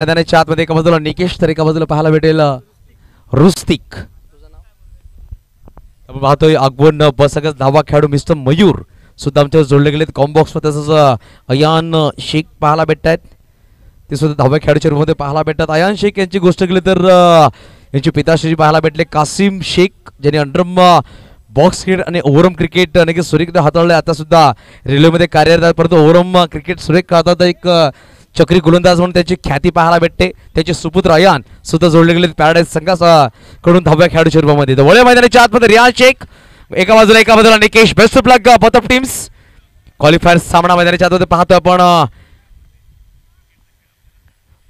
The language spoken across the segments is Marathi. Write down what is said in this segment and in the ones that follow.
मैदानाच्या आतमध्ये एका बाजूला निकेश तर एका बाजूला पाहायला भेटेल रुस्तिक. आपण पाहतोय अगवन बसकच धावा खेळाडू मिस्टर मयूर सुद्धा आमच्यावर जोडले गेलेत कॉम्बॉक्स मध्ये. तसंच अयान शेख पाहायला भेटत आहेत, ते सुद्धा धावा खेळाडूच्या रूपमध्ये पाहायला भेटतात. अयान शेख यांची गोष्ट केली तर यांचे पिताश्री पाहायला भेटले कासिम शेख, ज्यांनी अंडरम बॉक्स क्रिकेट आणि ओव्हरम क्रिकेट नक्की सुरेख हाताळले. आता सुद्धा रेल्वेमध्ये कार्यरत आहेत, परंतु ओव्हरम क्रिकेट सुरेख हातात एक चक्री गोलंदाज म्हणून त्याची ख्याती पाहायला भेटते. त्याचे सुपुत्र अयान सुद्धा जोडले गेले पॅराडाईज संघाकडून धाव्या खेळाडूच्या रूपामध्ये. वळे मैदानाच्या आतमध्ये रियान शेख एका बाजूला Nikesh. Best of luck both of teams. Qualifier सामना मैदानाच्या आतमध्ये पाहतोय आपण.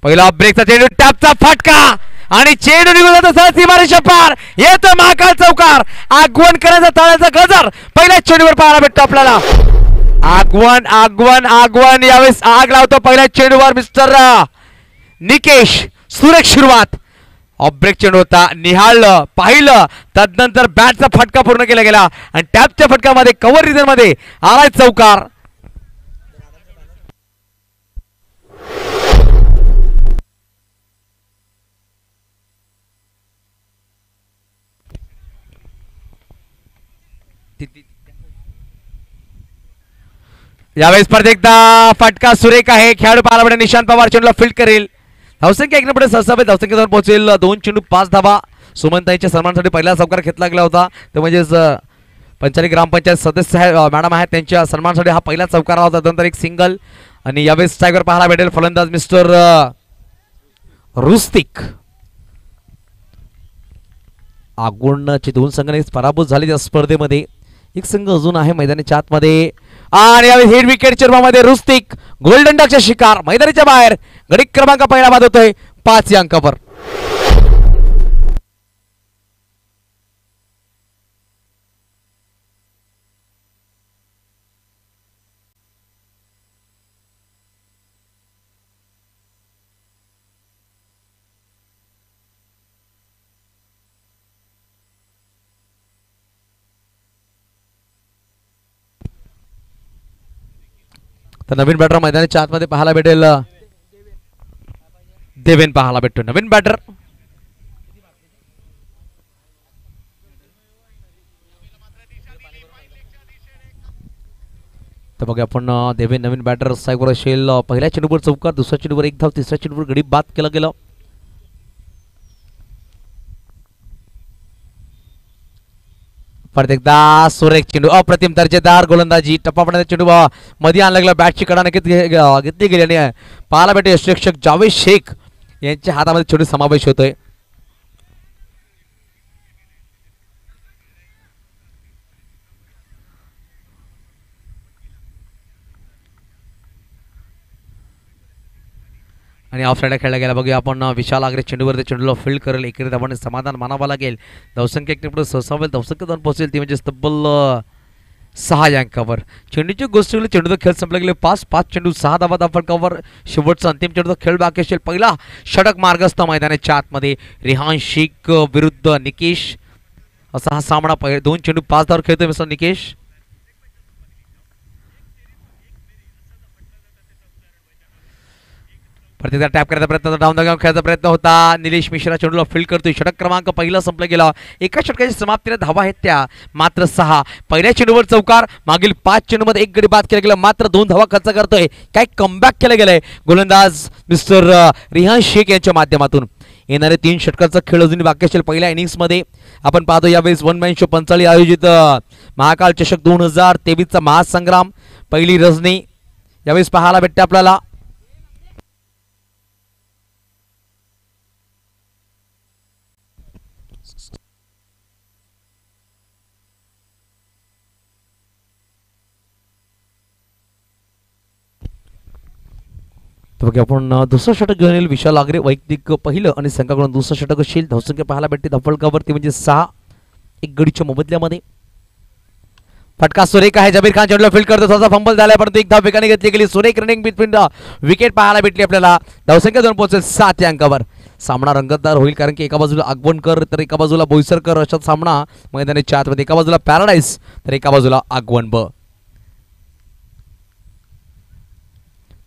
पहिला ब्रेकचा चेंडू, टॅपचा फटका आणि चेंडू निघून जातो सहज सीमारेषा पार. येतो महाकाल चौकार. आगवण करायचा तळ्याचा गजर पहिल्याच चेंडूवर पाहायला भेटतो आपल्याला. आगवण आगवण आगवण यावेळेस आग लावतो पहिल्या चेंडूवर मिस्टर निकेश. सुरेख सुरुवात. ऑफ ब्रेक चेंडू होता, निहाळलं पाहिलं, तदनंतर बॅटचा फटका पूर्ण केला गेला आणि टॅपच्या फटक्यामध्ये कव्हर रिजन मध्ये आलाय चौकार. यावेळेस परत एकदा फटका सुरेख आहे. खेळाडू पाहायला भेटेल निशांत पवार चेंडूला फील्ड करेल. धावसंख्या एक नंबर सहसाबे धावसंख्येवर पोहोचेल. 2 चेंडू 5 धावा. सुमनताईच्या सन्मानासाठी पहिला चौकार घेतला गेला होता, ते म्हणजेच पंचाली ग्रामपंचायत सदस्य मॅडम आहेत त्यांच्या सन्मानासाठी हा पहिला चौकार होता. त्यानंतर एक सिंगल आणि यावेळेस स्ट्रायकर पाहायला भेटेल फलंदाज मिस्टर रुस्तिक. आगवणचे 2 संघ पराभूत झाले त्या स्पर्धेमध्ये. एक संघ अजून आहे मैदानाच्या आतमध्ये आणि यावेळी हेड विकेटच्या रूपामध्ये रुस्तिक गोल्डन डकच्या शिकार. मैदानाच्या बाहेर गडी क्रमांक पहिला बाद होतोय 5 या अंकावर. तर नवीन बॅटर मैदानाच्या आतमध्ये पाहायला भेटेल देवेन पाहायला भेटतो नवीन बॅटर. तर बघा आपण देवेन नवीन बॅटर साईवर असेल. पहिल्या चेंडूवर चौकार, दुसऱ्या चेंडूवर एक धाव, तिसऱ्या चेंडूवर गडी बाद केलं गेलं. परत एकदा सुरेख चेंडू, अप्रतिम दर्जेदार गोलंदाजी. टप्पा पडण्याचा चेंडू मध्ये आणला गेला. बॅटची कडा घेतली गेली आणि पाहायला भेटे यष्टीरक्षक जावेद शेख यांच्या हातामध्ये चेंडू समावेश होतोय. आणि ऑफ साईडला खेळला गेला. बघूया आपण विशाल आगरे चेंडूवर चेंडूला फील्ड करेल. एकेरीत आपण समाधान मानावं लागेल. धावसंख्या एक पुढे सहसावेल धावसंख्या 2 पोहोचेल, ती म्हणजे तब्बल 6 या अंकावर. चेंडूची गोष्ट केली, चेंडूचा खेळ संपला गेले 5 चेंडू 6 धावा फटकावर. शेवटचा अंतिम चेंडूचा खेळ बाकी असेल. पहिला षटक मार्गस्थ मैदानाच्या आतमध्ये रिहान शेख विरुद्ध निकेश असा हा सामना. 2 चेंडू 5 धावावर खेळतोय मिस्टर निकेश. प्रत्येकदा टॅप करायचा प्रयत्न, डाऊन द ग्राउंड खेळायचा प्रयत्न होता. निलेश मिश्रा चेंडूला फील्ड करतोय. षटक क्रमांक पहिला संपला गेला. एका षटकाची समाप्तीने धावा आहेत त्या मात्र 6. पहिल्या चेंडूवर चौकार, मागील 5 चेंडूमध्ये एक गडी बाद केला गेला, मात्र 2 धावा खर्च करतोय. काय कमबॅक केलं गेलंय गोलंदाज मिस्टर रिहान शेख यांच्या माध्यमातून. येणारे 3 षटकाचा खेळ अजून बाकी असेल. पहिल्या इनिंग्समध्ये आपण पाहतो यावेळेस 1 मॅन शो पंचाळी आयोजित महाकाल चषक 2023चा महासंग्राम पहिली रजनी यावेळेस पाहायला भेटते आपल्याला. बघा आपण दुसरं षटक घेऊन येईल विशाल आगरे वैयक्तिक पहिलं आणि संघाकडून दुसरं षटक असेल. धावसंख्या पाहायला भेटते धावफलकावरती म्हणजे 6 एक गडीच्या मोबदल्यामध्ये. फटका सुरेख आहे. जबीर खान चेंडूला फील्ड करतो. थोडासा फंबल झालाय परंतु एक धाव वेगाने घेतली गेली. सुरेख रनिंग बिटवीन विकेट पाहायला भेटली आपल्याला. धावसंख्या 2 पोहोचेल 7 या अंकावर. सामना रंगतदार होईल कारण की एका बाजूला आगवणकर तर एका बाजूला बोईसरकर असा सामना मैदानाच्या आतमध्ये. एका बाजूला पॅराडाईज तर एका बाजूला आगवण ब.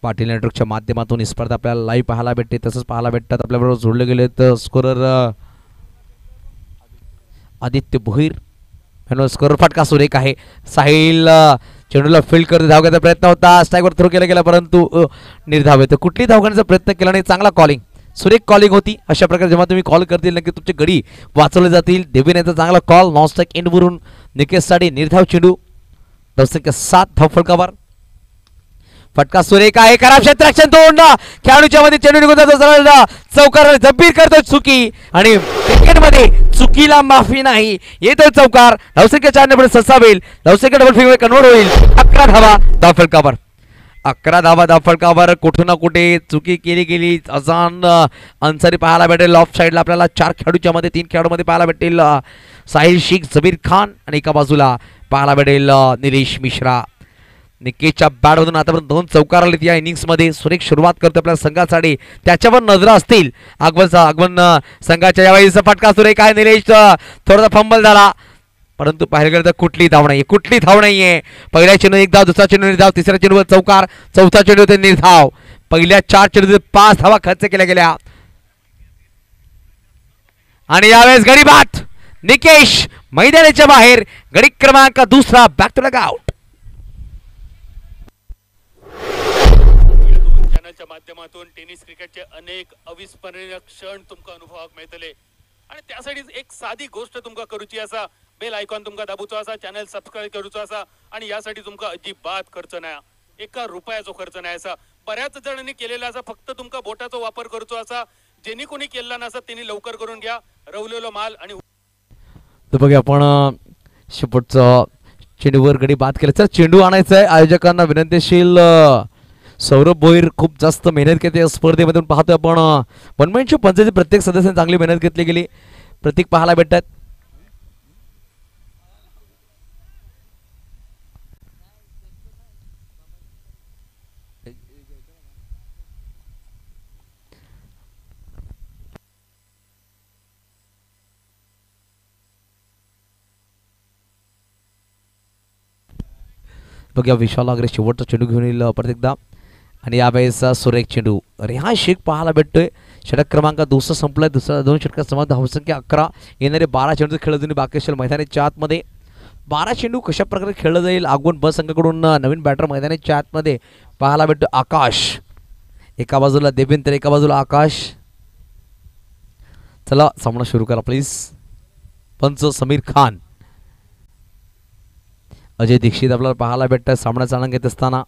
पाटील नेटवर्कच्या माध्यमातून ही स्पर्धा आपल्याला लाईव्ह पाहायला भेटते. तसंच पाहायला भेटतात आपल्याबरोबर जोडले गेले तर स्कोरर आदित्य भोईर. स्कोरर फटका सुरेख आहे. साहिल चेंडूला फील्ड करत धाव घ्यायचा प्रयत्न होता. स्ट्राईकवर थ्रो केला गेला परंतु निर्धाव येतो. कुठली धाव घेण्याचा प्रयत्न केला नाही. चांगला कॉलिंग, सुरेख कॉलिंग होती. अशा प्रकारे जेव्हा तुम्ही कॉल करतील नक्की तुमचे गडी वाचवले जातील. देवीन याचा चांगला कॉल नॉनस्टॅक एंडवरून निकेशसाठी निर्धाव चेंडू. धावसंख्या 7 धावफलकावर. फटका सुरेख आहे. खराब क्षेत्ररक्षण तोंड खेळाडूच्या मध्ये चेंडू निघून जातो. सरळ चौकार जब्बीर करतो चुकी आणि क्रिकेटमध्ये चुकीला माफी नाही. येतो चौकार. धावसंख्या 4 ने पुढे ससावेल. धावसंख्या डबल फिगर कन्वर्ट होईल. 11 धावा धावफलकावर. 11 धावा धावफलकावर. कुठे ना कुठे चुकी केली गेली. अजान अन्सारी पाहायला भेटेल. ऑफ साईडला आपल्याला 4 खेळाडूच्या मध्ये 3 खेळाडूमध्ये पाहायला भेटेल साहिल शेख, जबीर खान आणि एका बाजूला पाहायला भेटेल निलेश मिश्रा. निकेशच्या बॅटमधून आतापर्यंत 2 चौकार आलेत या इनिंग्समध्ये. सुरेख सुरुवात करतो आपल्या संघासाठी. त्याच्यावर नजरा असतील आगमन संघाच्या. यावेळीचा फटका सुरेख आहे. निलेश थोडासा फंबल झाला परंतु पाहायला गेलं तर कुठली धाव नाहीये. कुठली धाव नाहीये. पहिल्या चेंडू एक धाव, दुसरा चेंडू निर्धाव, तिसऱ्या चेंडूवर चौकार, चौथा चेंडू ते निर्धाव. पहिल्या 4 चेंडूत 5 धावा खर्च केल्या गेल्या आणि यावेळेस गडी बाद. निकेश मैदानाच्या बाहेर. गडी क्रमांक 2 बॅक टू द आउट. माध्यमातून टेनिस क्रिकेटचे अनेक अविस्मरणीय क्षण तुमका अनुभवाक मिळतले आणि त्यासाठी एक साधी गोष्ट तुमका करूची असा. बेल आयकॉन तुमका दाबूचो असा, चॅनल सबस्क्राईब करूचो असा आणि यासाठी तुमका अजिबात खर्च नाही. 1 रुपयाचो खर्च नाही असा. बऱ्याच जणांनी केलेला असा. फक्त तुमका बोटाचा वापर करूचो असा. ज्यांनी कोणी केला नसा त्यांनी लवकर करून घ्या. रवलेलो माल आणि तर बघा आपण शेवटचा चेंडूवर गडी बाद केला. तर चेंडू आणायचा आहे. आयोजकांना विनंतीशील सौरभ भोईर खूप जास्त मेहनत घेते या स्पर्धेमधून. पाहतोय आपण 1.5 प्रत्येक सदस्याने चांगली मेहनत घेतली गेली. प्रतीक पाहायला भेटतात. बघा विशाल आग्रे शेवटचा चेंडू घेऊन येईल परत एकदा आणि यावेळेस सुरेख चेंडू. रेहान शेख पाहायला भेटतोय. षटक क्रमांक 2 संपलाय. दुसरा 2 षटकात समान धावसंख्या 11. येणारे 12 चेंडू खेळले जाईल बाकी असेल मैदानाच्या आतमध्ये. 12 चेंडू कशा प्रकारे खेळलं जाईल. आगमन ब संघाकडून नवीन बॅटर मैदानाच्या आतमध्ये पाहायला भेटतो. आकाश एका बाजूला, देवेंद्र तर एका बाजूला आकाश. चला सामना सुरू करा प्लीज. पंच समीर खान. अजय दीक्षित आपल्याला पाहायला भेटतात सामना चालना घेत असताना.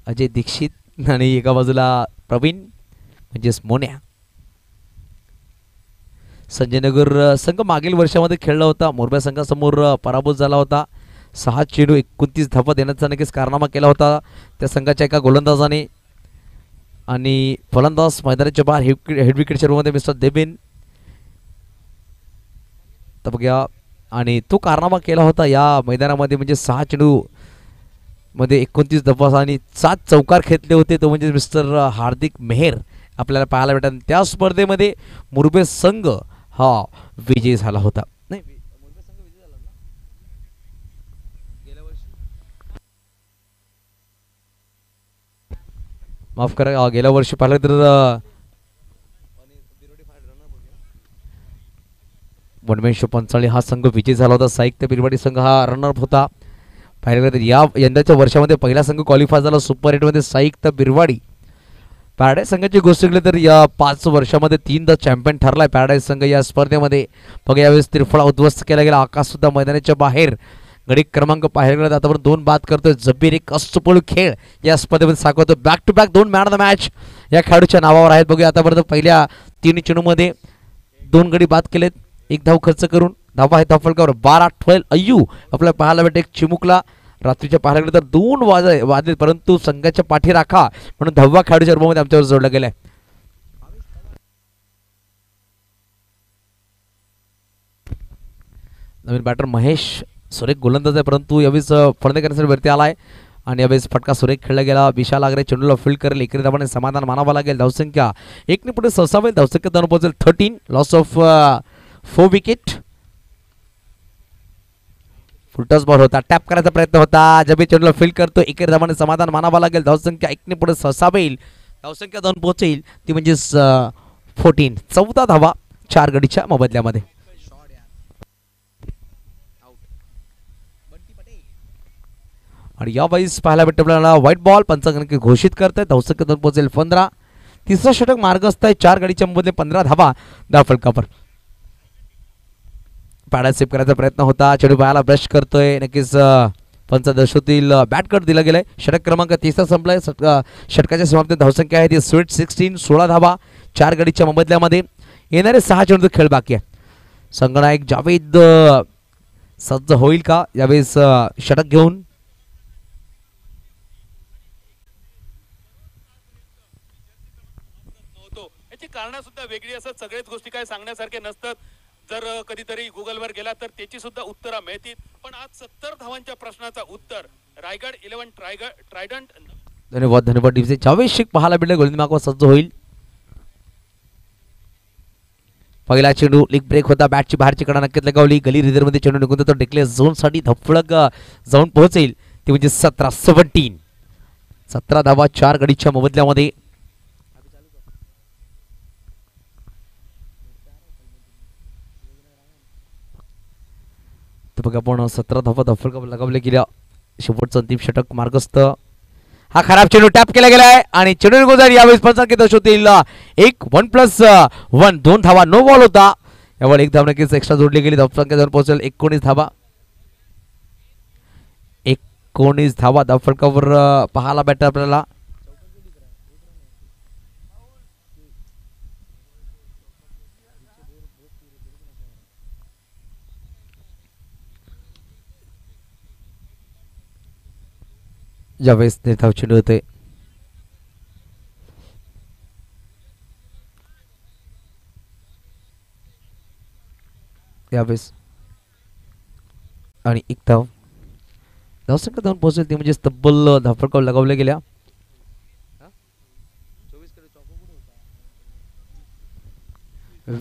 अजय दीक्षित आणि एका बाजूला प्रवीण म्हणजेच मोन्या. संजयनगर संघ मागील वर्षामध्ये खेळला होता. मोरब्या संघासमोर पराभूत झाला होता. 6 चेंडू 29 धावा देण्याचा नक्कीच कारनामा केला होता त्या संघाच्या एका गोलंदाजाने. आणि फलंदाज मैदानाच्या बाहेर हेड विकेटच्या रूममध्ये मिस्टर देबिन. तर बघा आणि तो कारनामा केला होता या मैदानामध्ये. म्हणजे 6 चेंडू मध्ये 29 धावा आणि 7 चौकार खेचले होते. तो म्हणजे मिस्टर हार्दिक मेहर आपल्याला पाहायला भेटतात. त्या स्पर्धेमध्ये मुरबे संघ हा विजयी झाला होता. नाही मुरबे संघ विजयी झाला ना गेल्या वर्षी. माफ करा, गेल्या वर्षी पाहिलं तर 1.45 हा संघ विजयी झाला होता. साहित्य बिरवाडी संघ हा रनर होता. पाहिलं तर या यंदाच्या वर्षामध्ये पहिला संघ क्वालिफाय झाला सुपर 8 मध्ये साहित्य बिरवाडी. पॅराडाईज संघाची गोष्ट केली तर या 5 वर्षामध्ये 3दा चॅम्पियन ठरलाय पॅराडाईज संघ या स्पर्धेमध्ये. बघा यावेळेस त्रिफळा उद्ध्वस्त केला गेला. आकाश सुद्धा मैदानाच्या बाहेर. गडी क्रमांक पाहायला गेला आतापर्यंत 2 बाद करतोय. जबीर एक अष्टपैलू खेळ या स्पर्धेमध्ये साकारतो. Back to back 2 man of the match या खेळाडूच्या नावावर आहेत. बघूया आतापर्यंत पहिल्या 3 चेंडूमध्ये 2 गडी बाद केलेत. 1 धाव खर्च करून धावा आहे धावफलकावर 12-12. अय्यू आपल्याला पाहायला भेटते. एक चिमुकला रात्रीच्या पाहायला गेलं तर 2 वाजले परंतु संघाच्या पाठी राखा म्हणून 10व्या खेळाडूच्या रूपामध्ये आमच्यावर जोडला गेलाय. नवीन बॅटर महेश सुरेख गोलंदाज आहे परंतु यावेळेस फळंदाज करण्यासाठी वरती आलाय आणि यावेळेस फटका सुरेख खेळला गेला. विशाल आग्रे चेंडूला फील्ड करेल. एकरी धावाने समाधान मानावं लागेल. धावसंख्या 1 ने पुढे ससावेल. धावसंख्या जाऊन पोहोचेल 13. Loss of 4 wicket. Full toss ball होता, टॅप करायचा प्रयत्न होता, जबी चेंडूला फील्ड करतो. एकेरी धावाने समाधान मानावं लागेल. धावसंख्या 1 ने पुढे ससावेल. धावसंख्या जाऊन पोहोचेल ती म्हणजे 14. 14 धावा 4 गडीच्या मोबदल्यामध्ये. आणि या वेळेस पाहायला भेटतं आपल्याला व्हाईट बॉल. पंचांक घोषित करतायत. धावसंख्या जाऊन पोहोचेल 15. तिसरं षटक मार्गस्थ आहे. 4 गडीच्या मोबदले 15 धावा धावफलकावर. पॅडा सेव्ह करायचा प्रयत्न होता. चेंडू पायाला ब्रश करतोय. नक्कीच पंच दर्शवतील बॅट कट दिला गेलाय. षटक क्रमांक 30 संपलाय. षटकाच्या समाप्ती धावसंख्या आहे ती स्वीट 16. 16 धावा 4 गडीच्या मोबदल्यामध्ये. येणारे 6 चेंडू खेळ बाकी आहे. संगनायक जावेद सज्ज होईल का यावेळेस षटक घेऊन. याची कारण सुद्धा वेगळी असतात. सगळ्याच गोष्टी काय सांगण्यासारखे नसतात. जर कधीतरी गुगलवर गेला तर त्याची सुद्धा उत्तरं मिळतील. पण आज 70 धावांच्या प्रश्नाचा उत्तर रायगड 11 ट्रायडंट. धन्यवाद धन्यवाद टीमचे. जावेद शेख पाहायला भेटले. गोलंदाज मागवा सज्ज होईल. पहिला चेंडू लीग ब्रेक होता. बॅटची बाहेरची कडा नक्कीच लगावली. गली रिझर्व्हमध्ये चेंडू निघून जातो. डिक्लेअर झोन साठी धपळक जाऊन पोहोचेल ती म्हणजे 17. 17 धावा 4 गडीच्या मोबदल्यामध्ये. बघा आपण 17 धावा धफळका लगावले गेल्या. शेवटचं अंतिम षटक मार्गस्थ. हा खराब चेंडू टॅप केला गेलाय आणि चेंडू निघून जाईल. यावेळेस पंचांक दर्शवतील 1+1 2 धावा. नो बॉल होता. यावर 1 धाव नक्कीच एक्स्ट्रा जोडली गेली. धावसंख्या जाऊन पोहोचेल 19 धावा. 19 धावा धावफलकावर पाहायला भेटत आपल्याला. यावेळेस निर्धाव चेंडू होते. यावेळेस आणि 1 धाव. धावसंख्या जाऊन पोहोचेल ती म्हणजे तब्बल धावफलकावर लगावल्या गेल्या.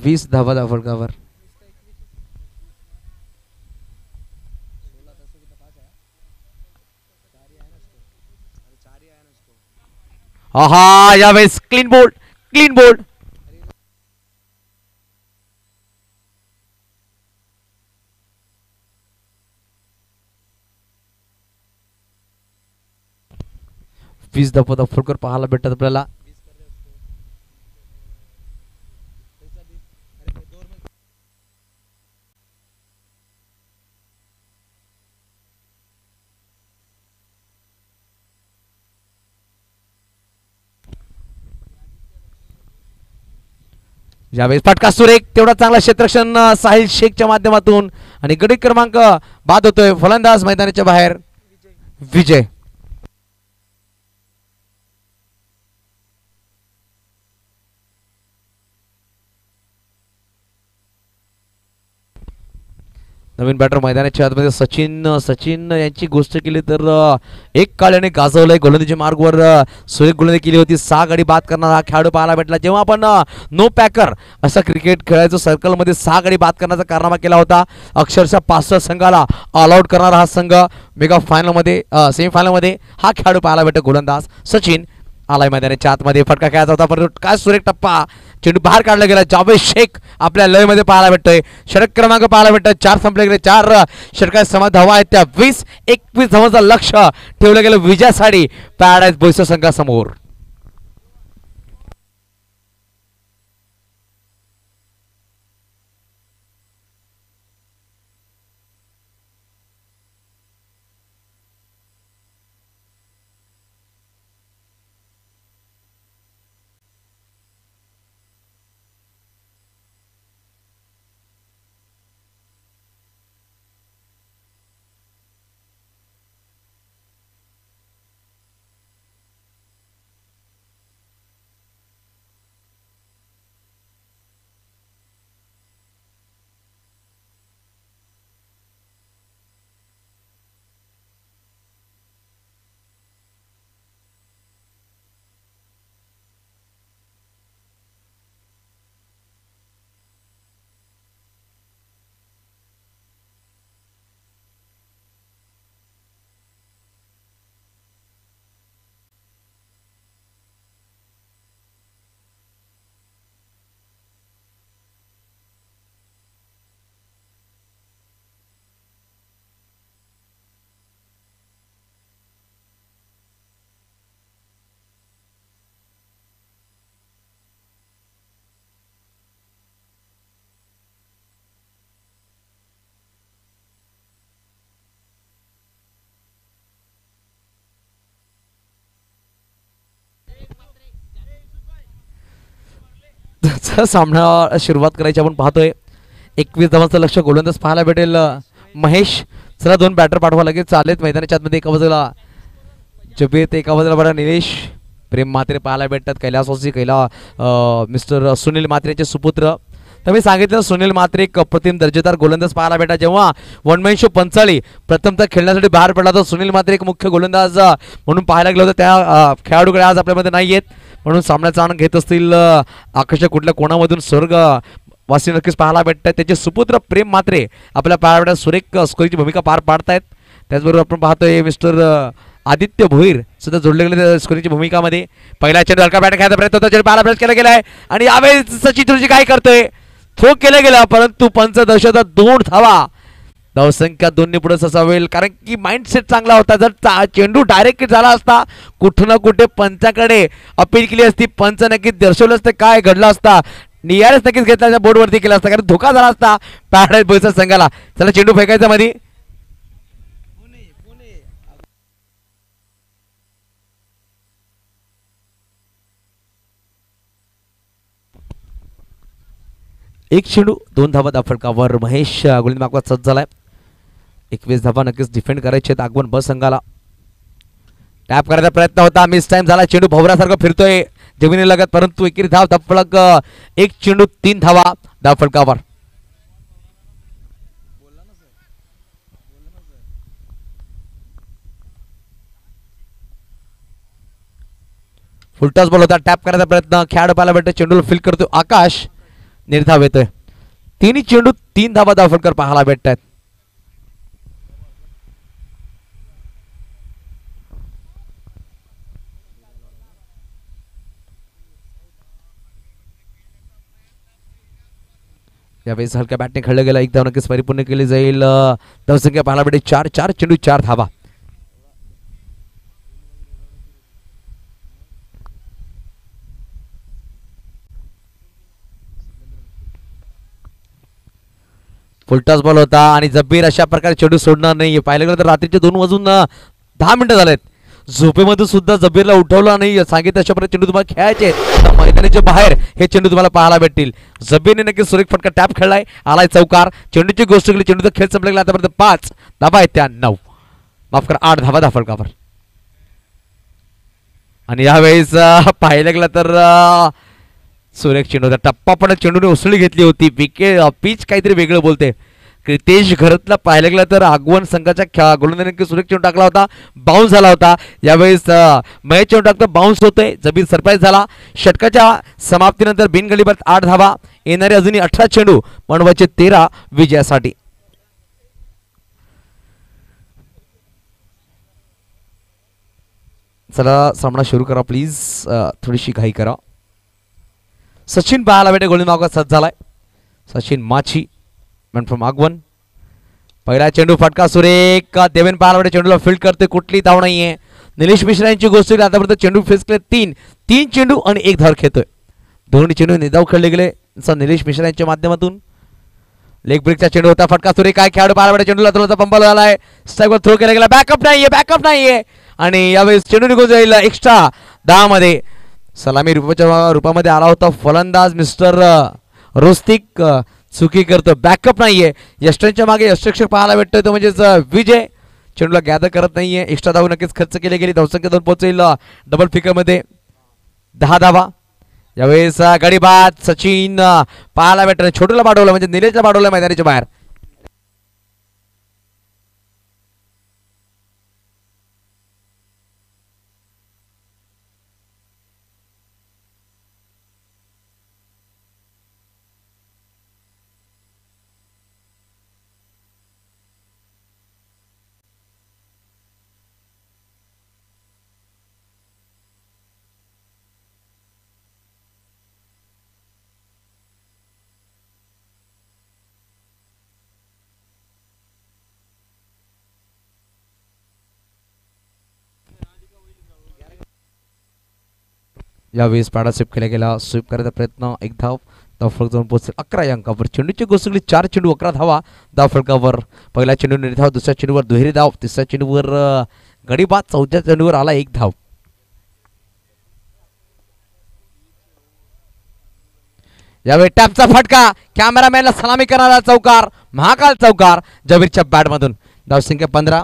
20 धावा धावफलकावर. आहा यावेळेस क्लीन बोल्ड. Clean bowled. वीस धावा धावफलकावर पाहायला भेटतात आपल्याला. यावेळेस फटका सुरेख. तेवढा चांगला क्षेत्ररक्षण साहिल शेखच्या माध्यमातून आणि गडी क्रमांक बाद होतोय. फलंदाज मैदानाच्या बाहेर विजय. नवीन बॅटर मैदानाच्या आतमध्ये सचिन यांची गोष्ट केली तर एक काळ्याने गाजवलंय. गोलंदाजी मार्गवर सुरेख गोलंदाजी केली होती. 6 गडी बाद करणारा हा खेळाडू पाहायला भेटला. जेव्हा आपण नो पॅकर असा क्रिकेट खेळायचो सर्कलमध्ये 6 गडी बाद करण्याचा कारनामा केला होता. अक्षरशः 65 संघाला ऑल आउट करणारा हा संघ मेगा फायनलमध्ये सेमीफायनलमध्ये हा खेळाडू पाहायला भेटतो. गोलंदाज सचिन आलाय मैदानाच्या आतमध्ये. फटका खेळायचा होता परंतु काय सुरेख टप्पा. चेंडू बाहेर काढला गेला. जावेद शेख आपल्या लयमध्ये पाहायला भेटतोय. षटक क्रमांक पाहायला भेटतोय. 4 संपले गेले. 4 षटकात समान धावा आहेत त्या 20-21 धावांचं लक्ष ठेवलं गेलं विजयासाठी पॅराडाईज बोईसर संघासमोर. सामना सुरुवात करायची आपण पाहतोय. 21 धावांचं लक्ष गोलंदाज पाहायला भेटेल महेश. चला 2 बॅटर पाठवा लागेल. चालेल मैदानाच्या आतमध्ये एका बाजूला जबीर, एका बाजूला बघा निलेश प्रेम म्हात्रे पाहायला भेटतात. कैलासवासी मिस्टर सुनील म्हात्रेचे सुपुत्र. तर मी सांगितलं सुनील म्हात्रे एक अप्रतिम दर्जेदार गोलंदाज पाहायला भेटा. जेव्हा वनमॅन शो पंचाळी प्रथमतः खेळण्यासाठी बाहेर पडला तर सुनील म्हात्रे एक मुख्य गोलंदाज म्हणून पाहायला गेलं होतं. त्या खेळाडूकडे आज आपल्यामध्ये नाही आहेत म्हणून सामन्याचा आनंद घेत असतील आकाश कुठल्या कोणामधून स्वर्ग वासी नक्कीच पाहायला भेटतात. त्याचे सुपुत्र प्रेम म्हात्रे आपल्या पाहायला भेटतात. सुरेख स्कोरिंगची भूमिका पार पाडतायत. त्याचबरोबर आपण पाहतोय मिस्टर आदित्य भोईर सुद्धा जोडले गेले स्कोरिंगची भूमिकामध्ये. पहिला चेंडू हलका बॅट खेळायचा प्रयत्न होता. चेंडू पाहायला प्रयत्न केला गेलाय आणि यावेळी सचिन ऋषी काय करतोय, थ्रो केला गेला परंतु पंच दशकात 2 धावा. धावसंख्या 2 ने पुढे असावेल कारण की माइंडसेट चांगला होता. जर चेंडू डायरेक्ट झाला असता कुठं ना कुठे पंचाकडे अपील केली असती, पंच नक्कीच दर्शवलं असतं काय घडलं असता, नियारच नक्कीच घेतला बोर्डवरती केला असता कारण धोका झाला असता पॅराडाईज बॉयजच्या संघाला. चला चेंडू फेकायचा मध्ये. एक चेंडू 2 धावा दाफडकावर महेश गोलंदाज मागवा सज्ज झालाय. 21 धावा नक्कीच डिफेंड करायचे आहेत आगमन ब संघाला. टॅप करायचा प्रयत्न होता, मिस टाइम झाला. चेंडू भवरासारखा फिरतोय जमिनी लगत परंतु एकेरी धाव दाफडक. एक चेंडू 3 धावा दाफडकावर. फुलटॉस बॉल होता. टॅप करायचा प्रयत्न खेळाडू पाहायला भेटतो. चेंडूला फील करतो आकाश. निर्धाव येतोय. 3 चेंडू 3 धावा दाफडकर पाहायला भेटतात. यावेळेस हलक्या बॅटने खेळलं गेलं. एक धाव नक्कीच परिपूर्ण केली जाईल. धावसंख्या पाहायला भेटेल 4 चेंडू 4 धावा. फुलटॉस बॉल होता आणि जब्बीर अशा प्रकारे चेंडू सोडणार नाही. पाहिलं गेलं तर रात्रीचे 2 वाजून 10 मिनिटं झालेत. झोपेमध्ये सुद्धा जब्बीरला उठवलं नाही. सांगितलं अशा प्रकारे चेंडू तुम्हाला खेळायचे तर मैदानाच्या बाहेर हे चेंडू तुम्हाला पाहायला भेटतील. जब्बीरने नक्कीच सुरेख फटका टॅप खेळलाय. आलाय चौकार. चेंडूची गोष्ट केली. चेंडूचा खेळ संपला गेला. आतापर्यंत 5 धावा आहेत त्या 9 माफ करा 8 धावा दाफडकावर. आणि यावेळेस पाहिलं गेलं तर सुरेख चेंडू टप्पा पण चेंडूने उसळी घेतली होती. पिच काहीतरी वेगळं बोलते. क्रितेश घरतला पाहायला गेलं तर आगवण संघाच्या गोलंदाजाने सुरेख चेंडू टाकला होता. बाउन्स झाला होता. यावेळेस महेश चेंडू टाकतो बाउन्स होतोय. जबीर सरप्राईज झाला. षटकाच्या समाप्तीनंतर बिनगडीबाद 8 धावा. येणारे अजूनही 18 चेंडू बनवायचे 13 विजयासाठी. चला सामना सुरू करा प्लीज. थोडीशी घाई करा. सचिन पाहायला भेटे गोलंदाज मागवा सज्ज झालाय. सचिन माची मॅन फ्रॉम आगवण. पहिला चेंडू फटका सुरेख. देवेन पाहायला भेटे चेंडूला फील्ड करते. कुठली धाव नाहीये. निलेश मिश्रा यांची गोष्ट आतापर्यंत चेंडू फेस केले 3 चेंडू आणि 1 धाव खेळतोय. 2 चेंडू निधाव खेळले गेले निलेश मिश्रा यांच्या माध्यमातून. लेग ब्रेकचा चेंडू होता. फटका सुरेख. काय खेळाडू पाहायला भेटे चेंडूला थोडासा पंपल झालाय. स्ट्राईकवर थ्रो केला गेला. बॅकअप नाहीये आणि यावेळेस चेंडू निघून जाईल एक्स्ट्रा 10 मध्ये. सलामी रूपामध्ये आला होता फलंदाज मिस्टर रोस्तिक. चुकी करतो. बॅकअप नाहीये. यष्टांच्या मागे यष्टरक्षक पाहायला भेटतोय तो म्हणजेच विजय. चेंडूला गॅदर करत नाहीये. एक्स्ट्रा धाव नक्कीच खर्च केली गेली. धावसंख्या 2 पोहोचेल डबल फिकर मध्ये 10 धावा. यावेळेस गडीबाद सचिन पाहायला भेटत. छोटूला पाठवलं म्हणजे निलेशला पाठवलं मैदानाच्या बाहेर. यावेळेस पाडा स्वीप केला गेला. स्वीप करायचा प्रयत्न 1 धाव. धावफलक जाऊन पोहोचेल 11 अंकावर. चेंडूची गोष्ट 4 चेंडू 11 धावा धावफलकावर. पहिला चेंडू निर्धाव. दुसऱ्या चेंडूवर दुहेरी धाव. तिसऱ्या चेंडूवर गडीबाद. चौथ्या चेंडूवर आला 1 धाव. यावेळी टॅपचा फटका, कॅमेरामॅनला सलामी करणारा चौकार, महाकाल चौकार जबीरच्या बॅटमधून. धावसंख्या 15,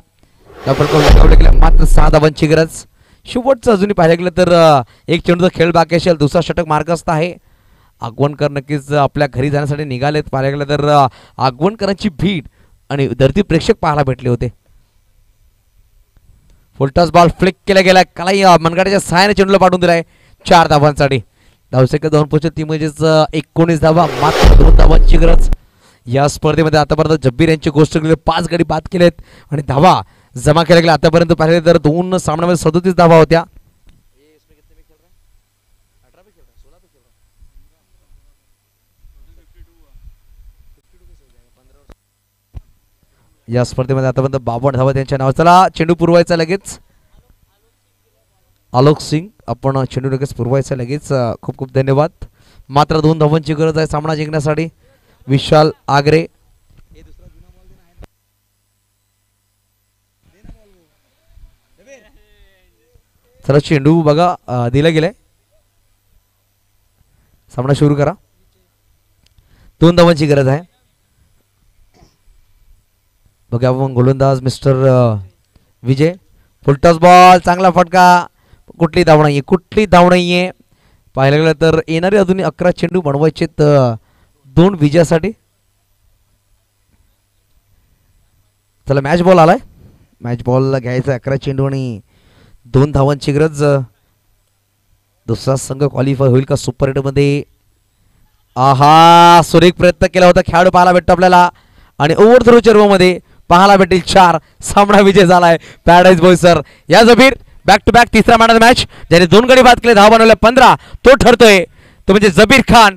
मात्र 6 धावांची गरज. शेवटचं अजूनही पाहायला गेलं तर एक चेंडूचा खेळ बाकी असेल, दुसरा षटक मार्गस्थ आहे. आगवणकर नक्कीच आपल्या घरी जाण्यासाठी निघालेत. पाहायला गेलं तर आगवणकरांची भीड आणि धरती प्रेक्षक पाहायला भेटले होते. फुलटॉस बॉल फ्लिक केला गेला, कलाई मनगाड्याच्या सहाय्याने चेंडूला पाठवून दिलाय 4 धावांसाठी. धावसंख्या 2 म्हणजेच 19 धावा, मात्र 2 धावांची गरज. या स्पर्धेमध्ये आतापर्यंत जब्बीर यांची गोष्ट केली, 5 गडी बाद केलेत आणि धावा जमा केल्या गेल्या. आतापर्यंत पाहिले तर 2 सामन्यामध्ये 37 धावा होत्या. या स्पर्धेमध्ये आतापर्यंत 52 धावा त्यांच्या नाव. चला चेंडू पुरवायचा लगेच. आलोक सिंग, आपण चेंडू लगेच पुरवायचा लगेच. खूप खूप धन्यवाद. मात्र 2 धावांची गरज आहे सामना जिंकण्यासाठी. विशाल आगरे, चला चेंडू बघा दिला गेलाय. सामना सुरू करा. 2 धावांची गरज आहे. बघा मग गोलंदाज मिस्टर विजय. फुलटॉस बॉल, चांगला फटका, कुठली धाव नाहीये, कुठली धाव नाहीये. पाहायला गेलं तर येणारे अजून 11 चेंडू बनवायचे 2 विजयासाठी. चला मॅच बॉल आलाय. मॅच बॉल घ्यायचा 11 चेंडू आणि 2 धावांची गरज. दुसरा संघ क्वालिफाय होईल का सुपर 8 मध्ये? आहा, सुरेख प्रयत्न केला होता, खेळाडू पाहायला भेटतो आपल्याला आणि ओव्हर थ्रोच्या रूममध्ये पाहायला भेटेल 4. सामना विजय झालाय पॅराडाईज बॉय सर. या जबीर बॅक टू बॅक तिसरा मॅन ऑफ द मॅच, ज्याने 2 गडी बाद केले, धावा बनवल्या 15, तो ठरतोय तो म्हणजे जबीर खान.